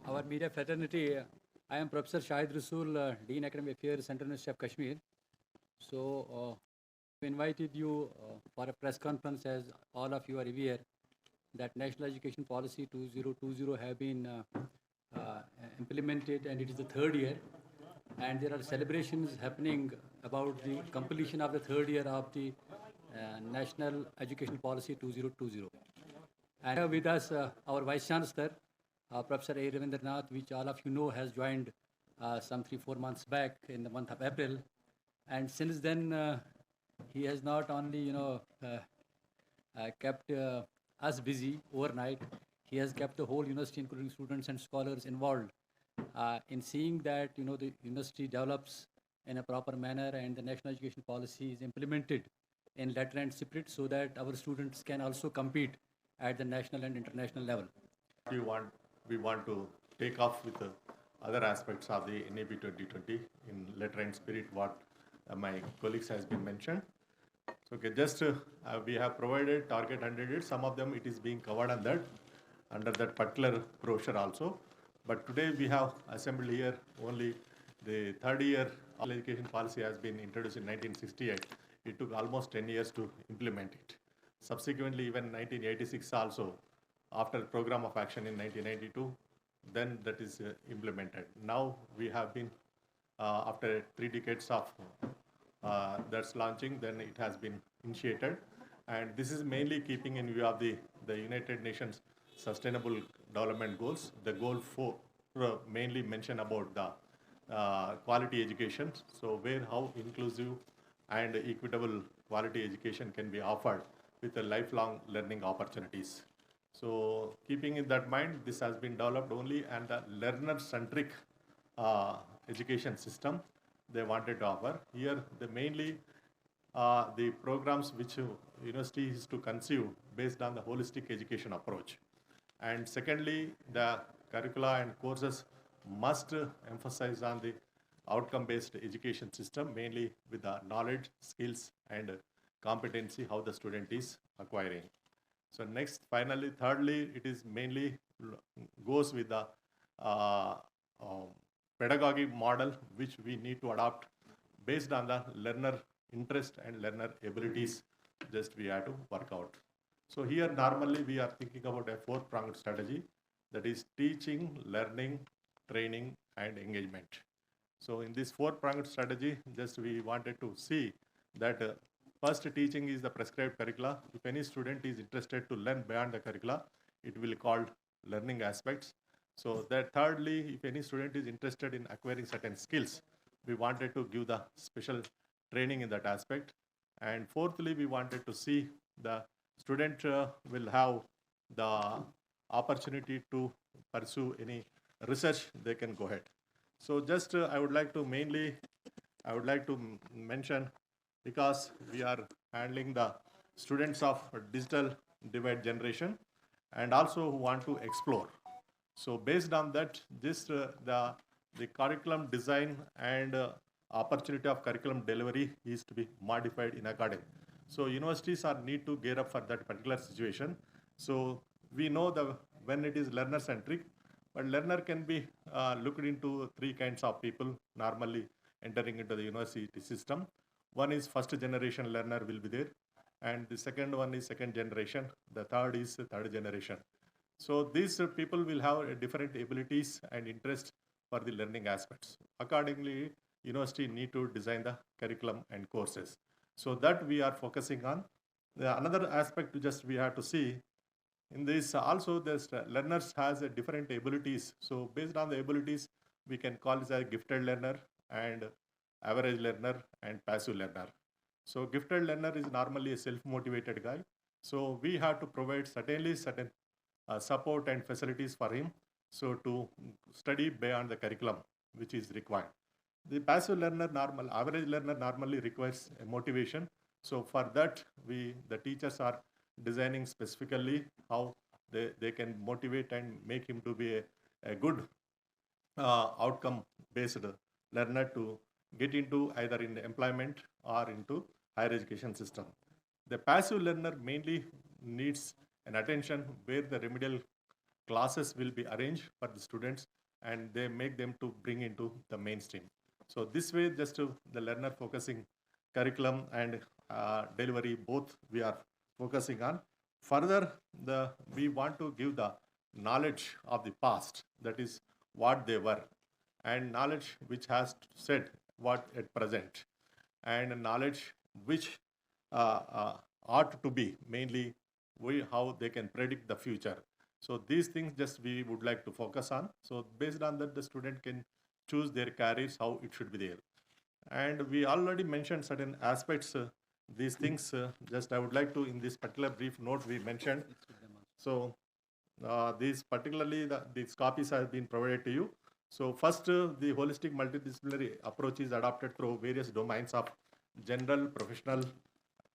our media fraternity. I am Professor Shahid Rasool, Dean Academic Affairs, Central University of Kashmir. So, we invited you for a press conference, as all of you are aware, that National Education Policy 2020 have been implemented, and it is the third year. And there are celebrations happening about the completion of the third year of the National Education Policy 2020. And have with us our Vice Chancellor, Professor A. Ravindranath, which all of you know has joined some 3-4 months back in the month of April. And since then, he has not only, kept us busy overnight, he has kept the whole university, including students and scholars, involved in seeing that, the university develops in a proper manner and the national education policy is implemented in letter and spirit so that our students can also compete at the national and international level. We want to take off with the other aspects of the NEP-2020 in letter and spirit, what my colleagues has been mentioned. So we have provided target 100. Some of them it is being covered on that, under that particular brochure also. But today we have assembled here only the third year education policy has been introduced in 1968. It took almost 10 years to implement it. Subsequently, even 1986 also, after program of action in 1992, then that is implemented. Now we have been, after 3 decades of that's launching, then it has been initiated. And this is mainly keeping in view of the United Nations Sustainable Development Goals. The goal 4 mainly mention about the quality education. So how inclusive and equitable quality education can be offered with the lifelong learning opportunities. So keeping in that mind, this has been developed only and the learner-centric education system they wanted to offer. Here, mainly the programs which university is to conceive based on the holistic education approach. And secondly, the curricula and courses must emphasize on the outcome-based education system, mainly with the knowledge, skills, and competency, how the student is acquiring. So finally, thirdly, it is mainly goes with the pedagogy model, which we need to adopt based on the learner interest and learner abilities, we have to work out. So here, normally, we are thinking about a 4-pronged strategy, that is teaching, learning, training, and engagement. So in this 4-pronged strategy, we wanted to see that first, teaching is the prescribed curricula. If any student is interested to learn beyond the curricula, it will be called learning aspects. So that thirdly, if any student is interested in acquiring certain skills, we wanted to give the special training in that aspect. And fourthly, we wanted to see the student will have the opportunity to pursue any research, they can go ahead. So I would like to mention, because we are handling the students of digital divide generation and also who want to explore. So based on that, the curriculum design and opportunity of curriculum delivery is to be modified in accordance. So universities need to gear up for that particular situation. So we know when it is learner centric, but learner can be looked into 3 kinds of people normally entering into the university system. One is first generation learner will be there, and the second one is second generation. The third is third generation. So these people will have different abilities and interest for the learning aspects. Accordingly, university need to design the curriculum and courses. So that we are focusing on. Another aspect we have to see in this also, the learners has different abilities. So based on the abilities, we can call this a gifted learner and average learner and passive learner. So gifted learner is normally a self-motivated guy. So we have to provide certain support and facilities for him, so to study beyond the curriculum which is required. The passive learner, average learner normally requires a motivation. So for that, the teachers are designing specifically how they can motivate and make him to be a good outcome-based learner to get into either in employment or into higher education system. The passive learner mainly needs an attention where the remedial classes will be arranged for the students and they make them to bring into the mainstream. So this way, just the learner focusing curriculum and delivery, both we are focusing on. Further, we want to give the knowledge of the past, that is what they were, and knowledge which has said what at present, and knowledge which ought to be mainly how they can predict the future. So these things just we would like to focus on. So based on that, the student can choose their careers, how it should be there. And we already mentioned certain aspects, these things, just I would like to, in this particular brief note we mentioned. So these particularly, these copies have been provided to you. So first, the holistic multidisciplinary approach is adopted through various domains of general, professional,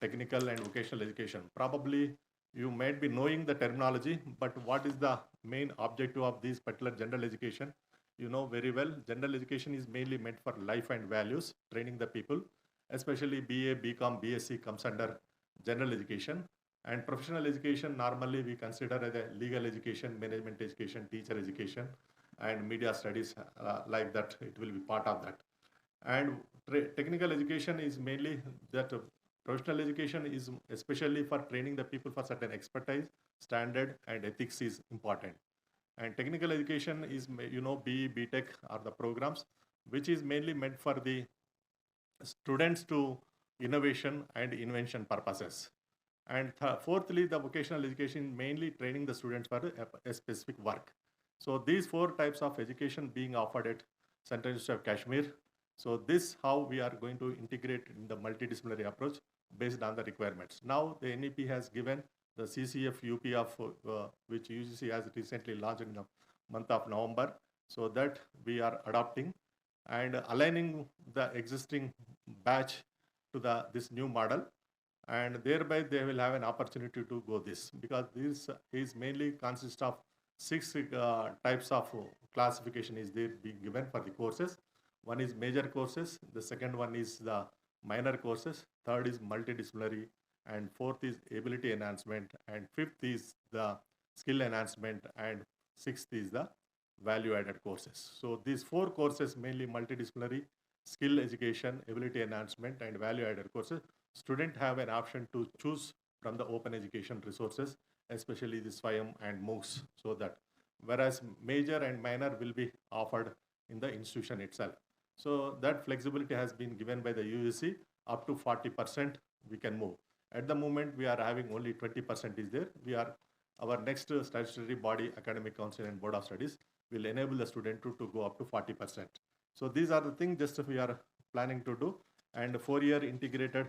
technical and vocational education. Probably you might be knowing the terminology, but what is the main objective of this particular general education? You know very well, general education is mainly meant for life and values, training the people, especially BA, BCom, BSc comes under general education. And professional education, normally we consider as a legal education, management education, teacher education, and media studies, like that, it will be part of that. And technical education is mainly that professional education is especially for training the people for certain expertise, standard, and ethics is important. And technical education is, BE, BTech are the programs which is mainly meant for the students to innovation and invention purposes. And fourthly, the vocational education mainly training the students for a specific work. So these four types of education being offered at Central University of Kashmir. So this how we are going to integrate in the multidisciplinary approach based on the requirements. Now the NEP has given the CCF UP of which UGC has recently launched in the month of November. So that we are adopting and aligning the existing batch to this new model, and thereby they will have an opportunity to go this, because this is mainly consists of 6 types of classification is there being given for the courses. One is major courses, the second one is the minor courses, third is multidisciplinary, and fourth is ability enhancement, and fifth is the skill enhancement, and sixth is the value added courses. So these 4 courses, mainly multidisciplinary, skill education, ability enhancement, and value added courses, students have an option to choose from the open education resources, especially the SWAYAM and MOOCs, so that whereas major and minor will be offered in the institution itself. So that flexibility has been given by the UGC, up to 40% we can move. At the moment, we are having only 20% is there. Our next statutory body, Academic Council and Board of Studies, will enable the student to go up to 40%. So these are the things just we are planning to do. And 4-year integrated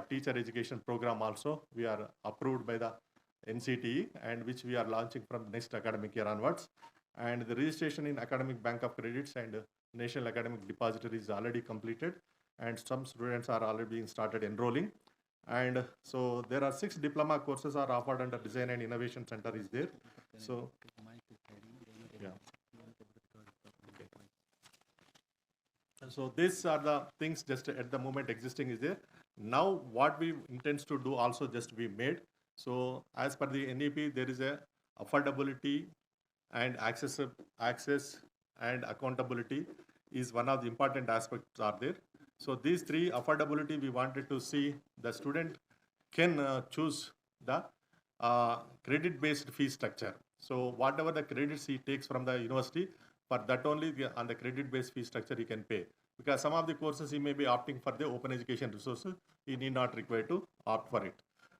teacher education program also, we are approved by the NCTE, and which we are launching from next academic year onwards. And the registration in Academic Bank of Credits and National Academic Depository is already completed, and some students are already being started enrolling. And so there are 6 diploma courses are offered under Design and Innovation Center is there. So yeah. Okay. So these are the things just at the moment existing is there. Now what we intends to do also just we made. So as per the NEP, there is a affordability and access and accountability is one of the important aspects are there. So these 3, affordability, we wanted to see the student can choose the credit-based fee structure. So whatever the credits he takes from the university, for that only on the credit-based fee structure he can pay. Because some of the courses he may be opting for the open education resources, he need not require to opt for it.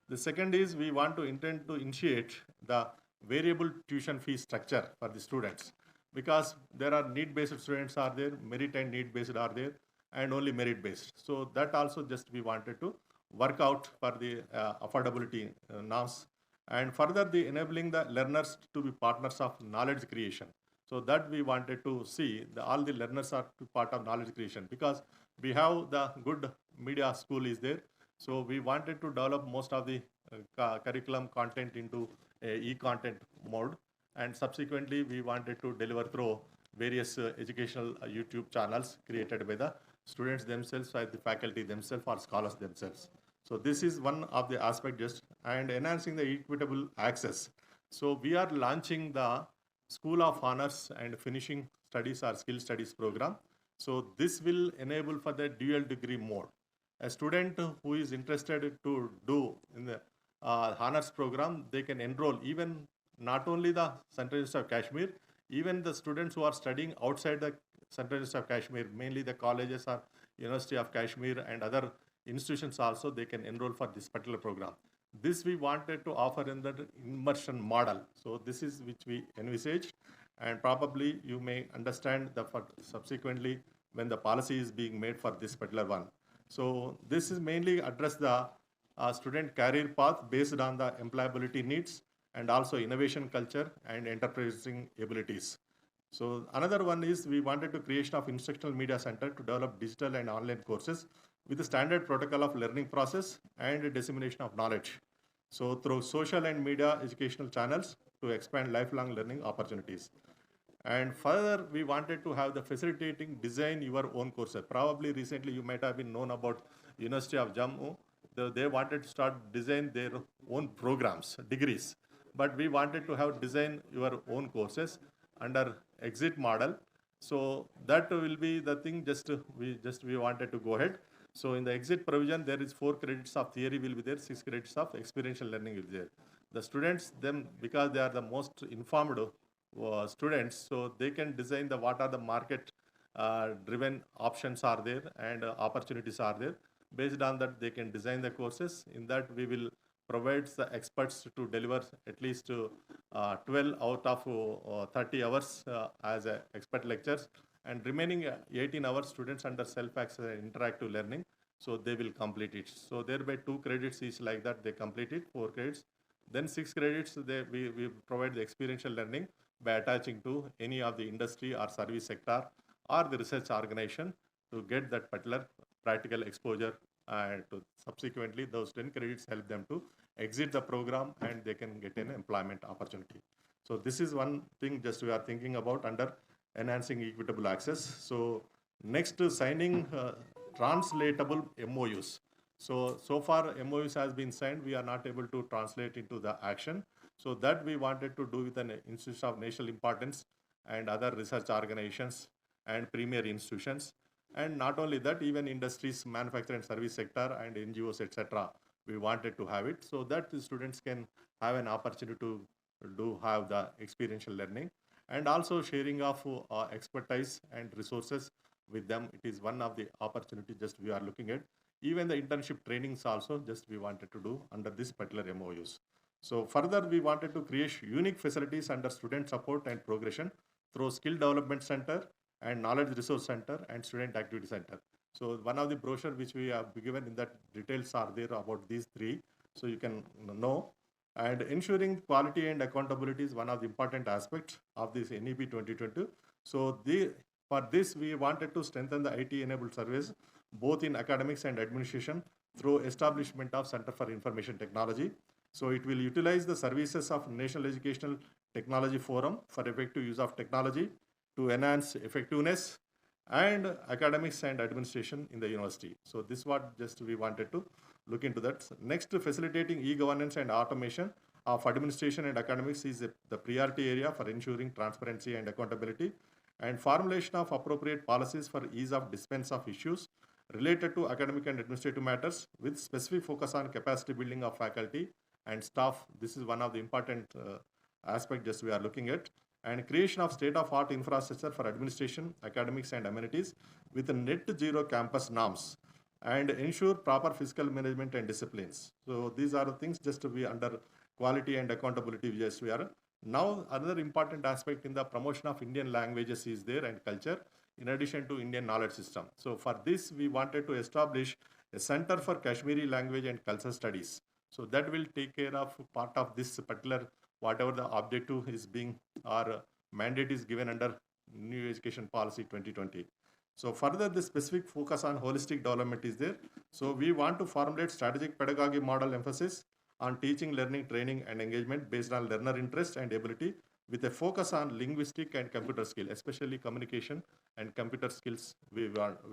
The second is we intend to initiate the variable tuition fee structure for the students, because there are need-based students are there, merit and need-based are there, and only merit-based. So that also just we wanted to work out for the affordability norms, and further the enabling the learners to be partners of knowledge creation. So that we wanted to see all the learners are part of knowledge creation, because we have the good media school is there. So we wanted to develop most of the curriculum content into e-content mode, and subsequently we wanted to deliver through various educational YouTube channels created by the students themselves, or the faculty themselves, or scholars themselves. So this is one of the aspect just, and enhancing the equitable access. So we are launching the School of Honors and Finishing Studies or Skill Studies program. So this will enable for the dual degree mode. A student who is interested to do in the honors program, they can enroll even not only the Central University of Kashmir, even the students who are studying outside the Central University of Kashmir, mainly the colleges or University of Kashmir and other institutions also, they can enroll for this particular program. This we wanted to offer in the immersion model. So this is which we envisaged, and probably you may understand the subsequently when the policy is being made for this particular one. So this is mainly address the student career path based on the employability needs and also innovation culture and enterprising abilities. So another one is we wanted to creation of instructional media center to develop digital and online courses with the standard protocol of learning process and dissemination of knowledge. So through social and media educational channels to expand lifelong learning opportunities. And further, we wanted to have the facilitating design your own courses. Probably recently you might have been known about University of Jammu. They wanted to start design their own programs, degrees. But we wanted to have design your own courses under exit model. So that will be the thing. We wanted to go ahead. So in the exit provision, there is 4 credits of theory will be there, 6 credits of experiential learning will be there. The students, them because they are the most informed students, so they can design the what are the market driven options are there and opportunities are there. Based on that, they can design the courses. In that, we will provide the experts to deliver at least 12 out of 30 hours as expert lectures, and remaining 18 hours students under self-access and interactive learning. So they will complete it. So thereby 2 credits each like that they complete it, 4 credits. Then 6 credits we provide the experiential learning by attaching to any of the industry or service sector or the research organization to get that particular practical exposure, and to subsequently those 10 credits help them to exit the program and they can get an employment opportunity. So this is one thing just we are thinking about under enhancing equitable access. So next, signing translatable MOUs. So far MOUs has been signed, we are not able to translate into the action. So that we wanted to do with an institution of national importance and other research organizations and premier institutions. And not only that, even industries, manufacturing and service sector and NGOs, etc. We wanted to have it so that the students can have an opportunity to have the experiential learning, and also sharing of expertise and resources with them. It is one of the opportunities just we are looking at. Even the internship trainings also just we wanted to do under this particular MOUs. So further, we wanted to create unique facilities under student support and progression through skill development center and knowledge resource center and student activity center. So one of the brochure which we have given in that details are there about these 3. So you can know. And ensuring quality and accountability is one of the important aspects of this NEP-2020. So for this, we wanted to strengthen the IT-enabled service, both in academics and administration, through establishment of Center for Information Technology. So it will utilize the services of National Educational Technology Forum for effective use of technology to enhance effectiveness and academics and administration in the university. So this is what just we wanted to look into that. Next, facilitating e-governance and automation of administration and academics is the priority area for ensuring transparency and accountability, and formulation of appropriate policies for ease of dispense of issues related to academic and administrative matters with specific focus on capacity building of faculty and staff. This is one of the important aspects just we are looking at. And creation of state-of-art infrastructure for administration, academics, and amenities with a net zero campus norms, and ensure proper fiscal management and disciplines. So these are the things just to be under quality and accountability just we are. Now, another important aspect in the promotion of Indian languages is there and culture, in addition to Indian knowledge system. So for this, we wanted to establish a Center for Kashmiri Language and Culture Studies. So that will take care of part of this particular whatever the objective is being or mandate is given under New Education Policy 2020. So further, the specific focus on holistic development is there. So we want to formulate strategic pedagogy model emphasis on teaching, learning, training, and engagement based on learner interest and ability, with a focus on linguistic and computer skill, especially communication and computer skills. We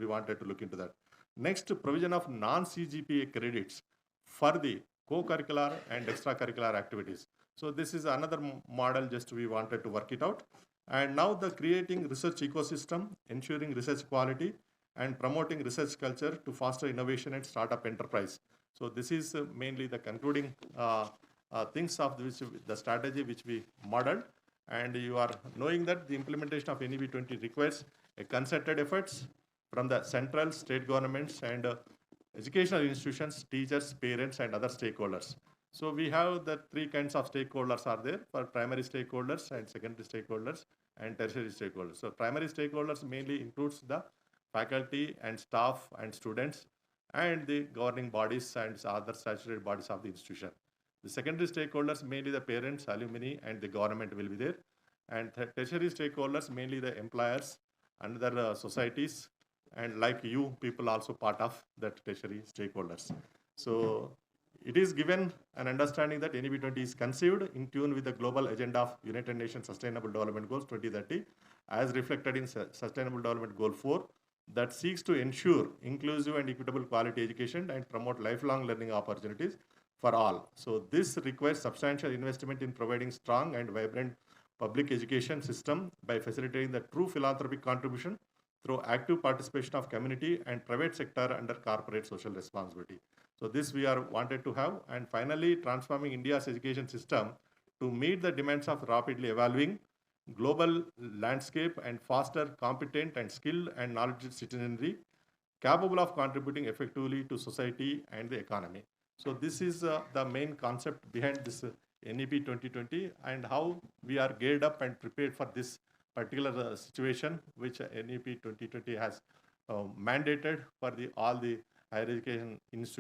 wanted to look into that. Next, provision of non-CGPA credits for the co-curricular and extracurricular activities. So this is another model, just we wanted to work it out. And now the creating research ecosystem, ensuring research quality, and promoting research culture to foster innovation and startup enterprise. So this is mainly the concluding things of which the strategy which we modeled. And you are knowing that the implementation of NEP-20 requires a concerted efforts from the central, state governments, and educational institutions, teachers, parents, and other stakeholders. So we have the three kinds of stakeholders are there for primary stakeholders and secondary stakeholders and tertiary stakeholders. So primary stakeholders mainly includes the faculty and staff and students and the governing bodies and other statutory bodies of the institution. The secondary stakeholders, mainly the parents, alumni, and the government will be there. And tertiary stakeholders, mainly the employers and other societies, and like you people also part of that tertiary stakeholders. So it is given an understanding that NEP-20 is conceived in tune with the global agenda of United Nations Sustainable Development Goals 2030 as reflected in Sustainable Development Goal 4 that seeks to ensure inclusive and equitable quality education and promote lifelong learning opportunities for all. So this requires substantial investment in providing strong and vibrant public education system by facilitating the true philanthropic contribution through active participation of community and private sector under corporate social responsibility. So this we are wanted to have. And finally, transforming India's education system to meet the demands of rapidly evolving global landscape and foster competent and skilled and knowledgeable citizenry capable of contributing effectively to society and the economy. So this is the main concept behind this NEP 2020 and how we are geared up and prepared for this particular situation which NEP 2020 has mandated for all the higher education institutions.